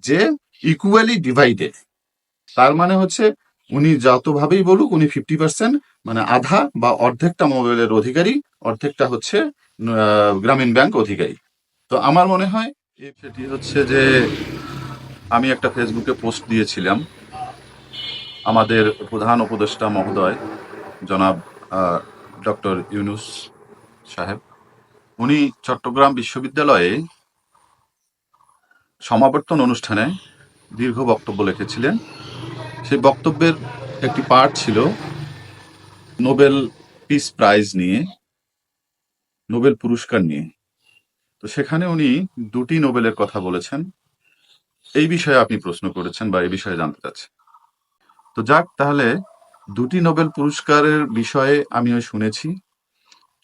যে equally divided. তার মানে হচ্ছে উনি যতভাবেই বলুক উনি 50%, মানে আধা বা অর্ধেকটা নোবেলের অধিকারী, অর্ধেকটা হচ্ছে গ্রামীণ ব্যাংক অধিকারী। তো আমার মনে হয় সেটি হচ্ছে যে আমি একটা ফেসবুকে পোস্ট দিয়েছিলাম আমাদের প্রধান উপদেষ্টা মহোদয় জনাব ডক্টর ইউনুস সাহেব। উনি চট্টগ্রাম বিশ্ববিদ্যালয়ে সমাবর্তন অনুষ্ঠানে দীর্ঘ বক্তব্য লিখেছিলেন। সেই বক্তব্যের একটি পার্ট ছিল নোবেল পিস প্রাইজ নিয়ে, নোবেল পুরস্কার নিয়ে। তো সেখানে উনি দুটি নোবেলের কথা বলেছেন। এই বিষয়ে আপনি প্রশ্ন করেছেন বা এই বিষয়ে জানতে চাচ্ছেন। তো যাক, তাহলে দুটি নোবেল পুরস্কারের বিষয়ে আমিও শুনেছি।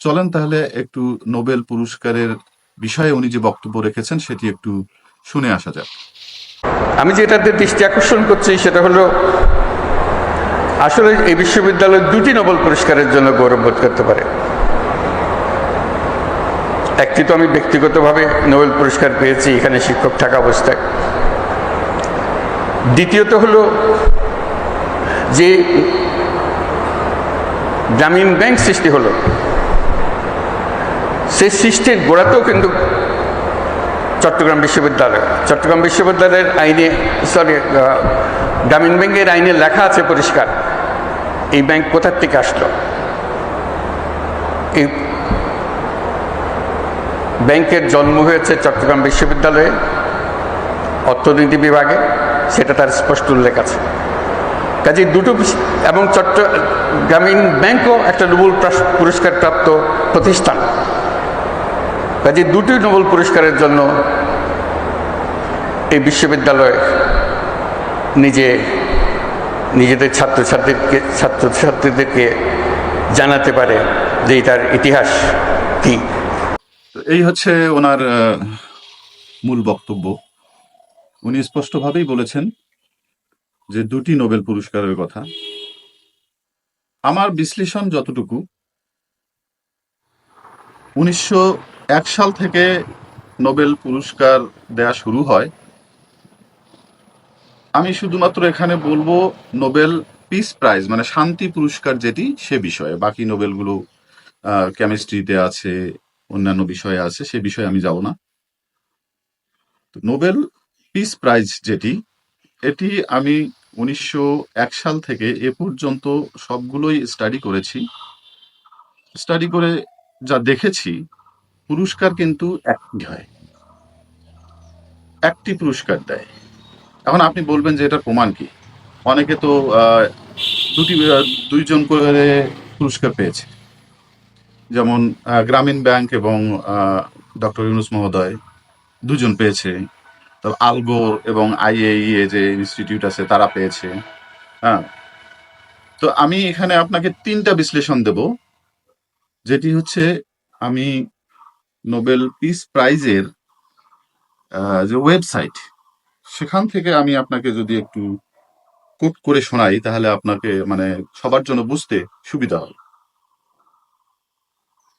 চলেন তাহলে একটু নোবেল পুরস্কারের বিষয়ে উনি যে বক্তব্য রেখেছেন সেটি একটু শুনে আসা যাক। আমি যেটাতে দৃষ্টি আকর্ষণ করছি সেটা হলো আসলে এই বিশ্ববিদ্যালয় দুটি নোবেল পুরস্কারের জন্য গৌরববোধ করতে পারে। একটি তো আমি ব্যক্তিগতভাবে নোবেল পুরস্কার পেয়েছি এখানে শিক্ষক থাকা অবস্থায়। দ্বিতীয়ত হলো যে গ্রামীণ ব্যাংক সৃষ্টি হলো, সেই সৃষ্টির গোড়াতেও কিন্তু চট্টগ্রাম বিশ্ববিদ্যালয়ের আইনে গ্রামীণ ব্যাংকের আইনে লেখা আছে পরিষ্কার এই ব্যাংক কোথার থেকে আসলো। এই ব্যাংকের জন্ম হয়েছে চট্টগ্রাম বিশ্ববিদ্যালয়ে অর্থনীতি বিভাগে, সেটা তার স্পষ্ট উল্লেখ আছে। কাজে দুটো, এবং গ্রামীণ ব্যাংকও একটা নোবেল পুরস্কার প্রাপ্ত প্রতিষ্ঠান। কাজে দুটি নোবেল পুরস্কারের জন্য এই বিশ্ববিদ্যালয় নিজেদের ছাত্রছাত্রীদেরকে জানাতে পারে যে এটার ইতিহাস কি। এই হচ্ছে ওনার মূল বক্তব্য। উনি স্পষ্টভাবেই বলেছেন যে দুটি নোবেল পুরস্কারের কথা। আমার বিশ্লেষণ যতটুকু, 1901 সাল থেকে নোবেল পুরস্কার দেয়া শুরু হয়। আমি শুধুমাত্র এখানে বলবো নোবেল পিস প্রাইজ মানে শান্তি পুরস্কার যেটি, সে বিষয়ে। বাকি নোবেলগুলো কেমিস্ট্রিতে আছে, অন্যান্য বিষয়ে আছে, সে বিষয়ে আমি যাব না। নোবেল পিস প্রাইজ যেটি, এটি আমি 1901 সাল থেকে এ পর্যন্ত সবগুলোই স্টাডি করেছি। স্টাডি করে যা দেখেছি, পুরস্কার কিন্তু একটি হয়, একটি পুরস্কার দেয়। এখন আপনি বলবেন যে এটা প্রমাণ কি? অনেকে তো দুইজন করে পুরস্কার পেয়েছে, যেমন গ্রামীণ ব্যাংক এবং ডক্টর ইউনুস মহোদয় দুজন পেয়েছে। তারপর আলগোর এবং আইএইএ যে ইনস্টিটিউট আছে তারা পেয়েছে। হ্যাঁ, তো আমি এখানে আপনাকে তিনটা বিশ্লেষণ দেব, যেটি হচ্ছে আমি নোবেল পিস প্রাইজের যে ওয়েবসাইট, সেখান থেকে আমি আপনাকে যদি একটু কোট করে শোনাই তাহলে আপনাকে মানে সবার জন্য বুঝতে সুবিধা হবে।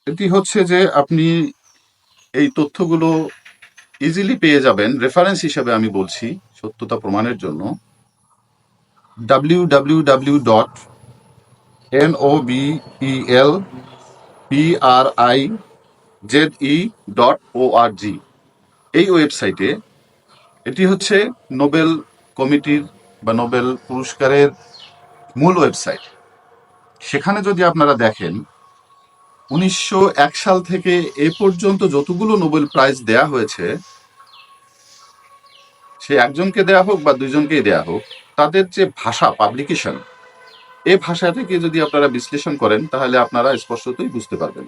এটি হচ্ছে যে আপনি এই তথ্যগুলো ইজিলি পেয়ে যাবেন, রেফারেন্স হিসেবে আমি বলছি সত্যতা প্রমাণের জন্য। www.nobelprize.org, এই ওয়েবসাইটে, এটি হচ্ছে নোবেল কমিটির বা নোবেল পুরস্কারের মূল ওয়েবসাইট। সেখানে যদি আপনারা দেখেন 1901 সাল থেকে এ পর্যন্ত যতগুলো নোবেল প্রাইজ দেয়া হয়েছে, সে একজনকে দেয়া হোক বা দুইজনকেই দেয়া হোক, তাদের যে ভাষা, পাবলিকেশন, এই ভাষা থেকে যদি আপনারা বিশ্লেষণ করেন তাহলে আপনারা স্পষ্টতই বুঝতে পারবেন।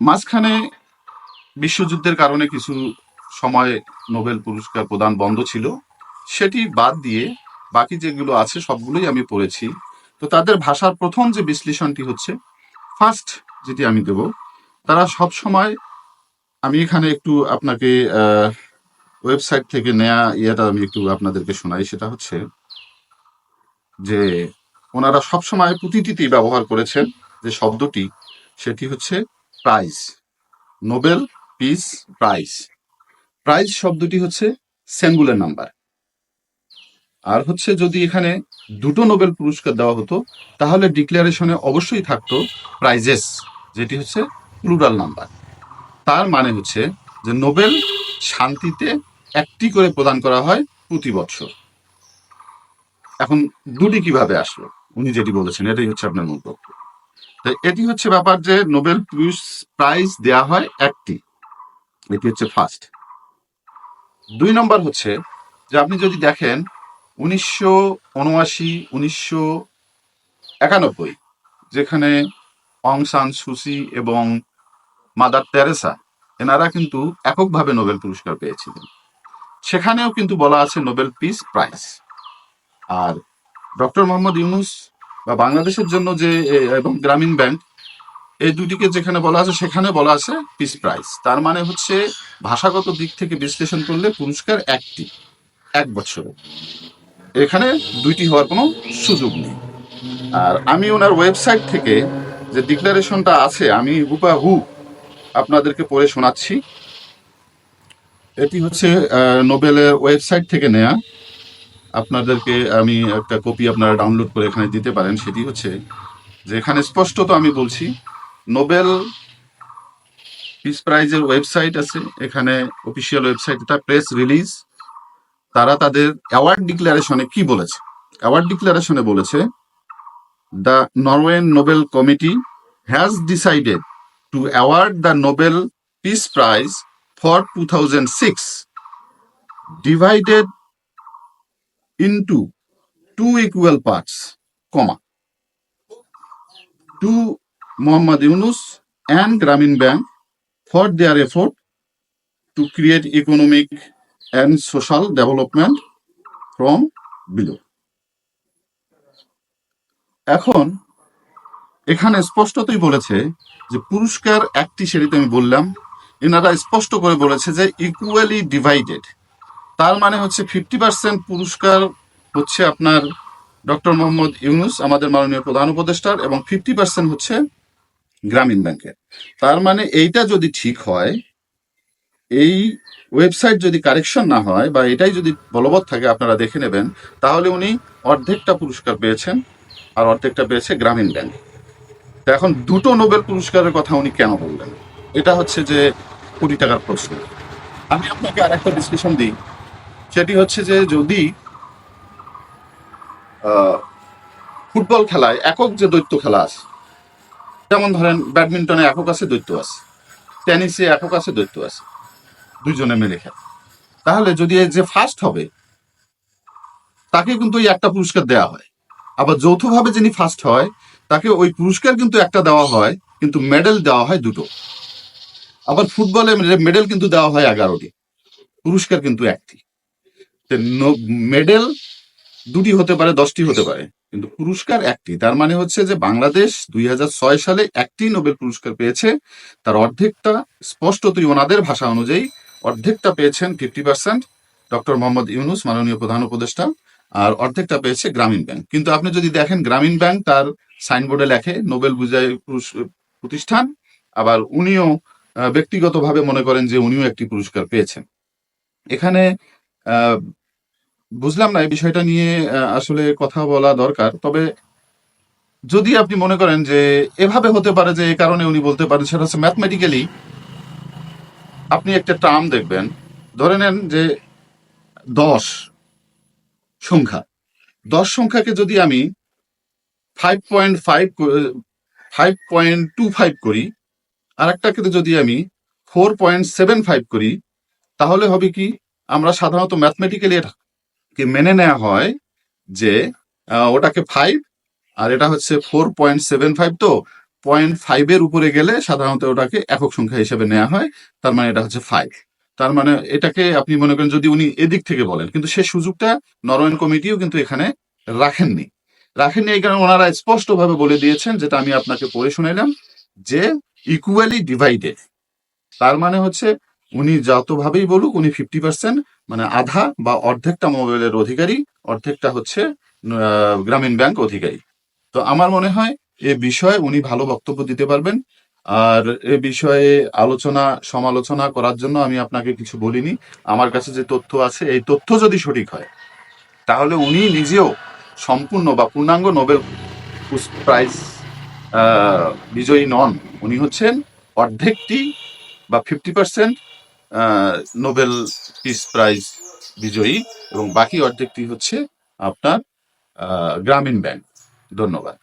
মাঝখানে বিশ্বযুদ্ধের কারণে কিছু সময় নোবেল পুরস্কার প্রদান বন্ধ ছিল, সেটি বাদ দিয়ে বাকি যেগুলো আছে সবগুলোই আমি পড়েছি। তো তাদের ভাষার প্রথম যে বিশ্লেষণটি হচ্ছে, ফার্স্ট যেটি আমি দেব, তারা সব সময়, আমি এখানে একটু আপনাকে ওয়েবসাইট থেকে নেয়া ইয়েটা আমি একটু আপনাদেরকে শোনাই। সেটা হচ্ছে যে ওনারা সবসময় প্রতিটিতেই ব্যবহার করেছেন যে শব্দটি, সেটি হচ্ছে prize, Nobel peace prize. Prize শব্দটি হচ্ছে সিঙ্গুলার নাম্বার, আর হচ্ছে যদি এখানে দুটো নোবেল পুরস্কার দেওয়া হতো তাহলে ডিক্লারেশনে অবশ্যই থাকতো প্রাইজেস, যেটি হচ্ছে প্লুরাল নাম্বার। তার মানে হচ্ছে যে নোবেল শান্তিতে একটি করে প্রদান করা হয় প্রতি বছর। এখন দুটি কিভাবে আসলো, উনি যেটি বলেছেন এটাই হচ্ছে আপনার মন্তব্য। তো এটি হচ্ছে ব্যাপার যে নোবেল প্রাইজ দেয়া হয় একটি, এটি হচ্ছে ফার্স্ট। 2 নম্বর হচ্ছে যে আপনি যদি দেখেন 1979, 1991, যেখানে অং সান সুসি এবং মাদার তেরেসা এনারা কিন্তু এককভাবে নোবেল পুরস্কার পেয়েছিলেন, সেখানেও কিন্তু বলা আছে নোবেল পিস প্রাইজ। আর ডক্টর মোহাম্মদ ইউনুস বা বাংলাদেশের জন্য যে এবং গ্রামীণ ব্যাংক, এই দুটিকে যেখানে বলা আছে সেখানে বলা আছে পিস প্রাইজ। তার মানে হচ্ছে ভাষাগত দিক থেকে বিশ্লেষণ করলে পুরস্কার একটি, এক বছরে, এখানে দুইটি হওয়ার কোনো সুযোগ নেই। আর আমি ওনার ওয়েবসাইট থেকে যে ডিক্লারেশনটা আছে আমি হুবাহু আপনাদেরকে পড়ে শোনাচ্ছি। এটি হচ্ছে নোবেলের ওয়েবসাইট থেকে নেয়া, আপনাদেরকে আমি একটা কপি আপনারা ডাউনলোড করে এখানে দিতে পারেন। সেটি হচ্ছে যে এখানে স্পষ্টত আমি বলছি, নোবেল পিস প্রাইজের ওয়েবসাইট আছে, এখানে অফিসিয়াল ওয়েবসাইট, এটা প্রেস রিলিজ। তারা তাদের অ্যাওয়ার্ড ডিক্লারেশনে কি বলেছে? অ্যাওয়ার্ড ডিক্লারেশনে বলেছে, the নরওয়েন Nobel committee has decided to award the Nobel peace prize for 2006 divided into two equal parts, comma, to Muhammad Yunus and Grameen Bank for their effort to create economic and social development from below. এখন এখানে স্পষ্টতই বলেছে যে পুরস্কার একটি, সেটিতে আমি বললাম। এনারা স্পষ্ট করে বলেছে যে ইকুয়ালি ডিভাইডেড, তার মানে হচ্ছে 50% পুরস্কার হচ্ছে আপনার ডক্টর মোহাম্মদ ইউনুস আমাদের মাননীয় প্রধান উপদেষ্টার, এবং 50% হচ্ছে গ্রামীণ ব্যাংকের। তার মানে এইটা যদি ঠিক হয়, এই ওয়েবসাইট যদি কারেকশন না হয় বা এটাই যদি বলবৎ থাকে, আপনারা দেখে নেবেন, তাহলে উনি অর্ধেকটা পুরস্কার পেয়েছেন আর অর্ধেকটা পেয়েছে গ্রামীণ ব্যাংক। তো এখন দুটো নোবেল পুরস্কারের কথা উনি কেন বললেন? এটা হচ্ছে যে কোটি টাকার প্রশ্ন। আমি আপনাকে আর একটা ডিসকাশন দিই, সেটি হচ্ছে যে যদি ফুটবল খেলায় একক যে দ্বৈত খেলা আছে, যেমন ধরেন ব্যাডমিন্টনে একক আছে, দ্বৈত আছে, টেনিসে একক আছে, দ্বৈত আছে, দুইজনে মিলে খেলে, তাহলে যদি যে ফার্স্ট হবে তাকে কিন্তু ওই একটা পুরস্কার দেওয়া হয়। আবার যৌথভাবে যিনি ফার্স্ট হয় তাকে ওই পুরস্কার কিন্তু একটা দেওয়া হয়, কিন্তু মেডেল দেওয়া হয় দুটো। আবার ফুটবলে মেডেল কিন্তু দেওয়া হয় 11টি, পুরস্কার কিন্তু একটি। মেডেল দুটি হতে পারে, 10টি হতে পারে, কিন্তু পুরস্কার একটি। তার মানে হচ্ছে যে বাংলাদেশ 2006 সালে একটি নোবেল পুরস্কার পেয়েছে, তার অর্ধেকটা স্পষ্টতই ওনাদের ভাষা অনুযায়ী অর্ধেকটা পেয়েছেন 50% ডক্টর মোহাম্মদ ইউনুস মাননীয় প্রধান উপদেষ্টা, আর অর্ধেকটা পেয়েছে গ্রামীণ ব্যাংক। কিন্তু আপনি যদি দেখেন গ্রামীণ ব্যাংক তার সাইনবোর্ডে লেখে নোবেল বিজয়ী প্রতিষ্ঠান, আবার উনিও ব্যক্তিগতভাবে মনে করেন যে উনিও একটি পুরস্কার পেয়েছেন। এখানে বুঝলাম না এই বিষয়টা নিয়ে আসলে কথা বলা দরকার। তবে যদি আপনি মনে করেন যে এভাবে হতে পারে যে এই কারণে উনি বলতে পারেন, সেটা হচ্ছে ম্যাথমেটিক্যালি আপনি একটা টার্ম দেখবেন, ধরে নেন যে 10 সংখ্যা, 10 সংখ্যাকে যদি আমি 5.25 করি, আর একটাকে যদি আমি 4.75 করি, তাহলে হবে কি, আমরা সাধারণত ম্যাথমেটিক্যালি এটাকে মেনে নেওয়া হয় যে ওটাকে 5 আর এটা হচ্ছে 4.75, তো 0.5 উপরে গেলে সাধারণত ওটাকে একক সংখ্যা হিসেবে নেওয়া হয়, তার মানে এটা হচ্ছে 5। তার মানে এটাকে আপনি মনে করেন যদি উনি এদিক থেকে বলেন, কিন্তু সে সুযোগটা নরওয়েন কমিটিও কিন্তু এখানে রাখেননি। এই কারণে ওনারা স্পষ্টভাবে বলে দিয়েছেন, যেটা আমি আপনাকে পড়ে শোনাইলাম, যে ইকুয়ালি ডিভাইডেড। তার মানে হচ্ছে উনি যতভাবেই বলুক, উনি 50% মানে আধা বা অর্ধেকটা মোবাইলের অধিকারী, অর্ধেকটা হচ্ছে গ্রামীণ ব্যাংক অধিকারী। তো আমার মনে হয় এ বিষয়ে উনি ভালো বক্তব্য দিতে পারবেন। আর এ বিষয়ে আলোচনা সমালোচনা করার জন্য আমি আপনাকে কিছু বলিনি। আমার কাছে যে তথ্য আছে, এই তথ্য যদি সঠিক হয় তাহলে উনি নিজেও সম্পূর্ণ বা পূর্ণাঙ্গ নোবেল প্রাইজ বিজয়ী নন। উনি হচ্ছেন অর্ধেকটি বা 50% নোবেল পিস প্রাইজ বিজয়ী, এবং বাকি অর্ধেকটি হচ্ছে আপনার গ্রামীণ ব্যাংক। ধন্যবাদ।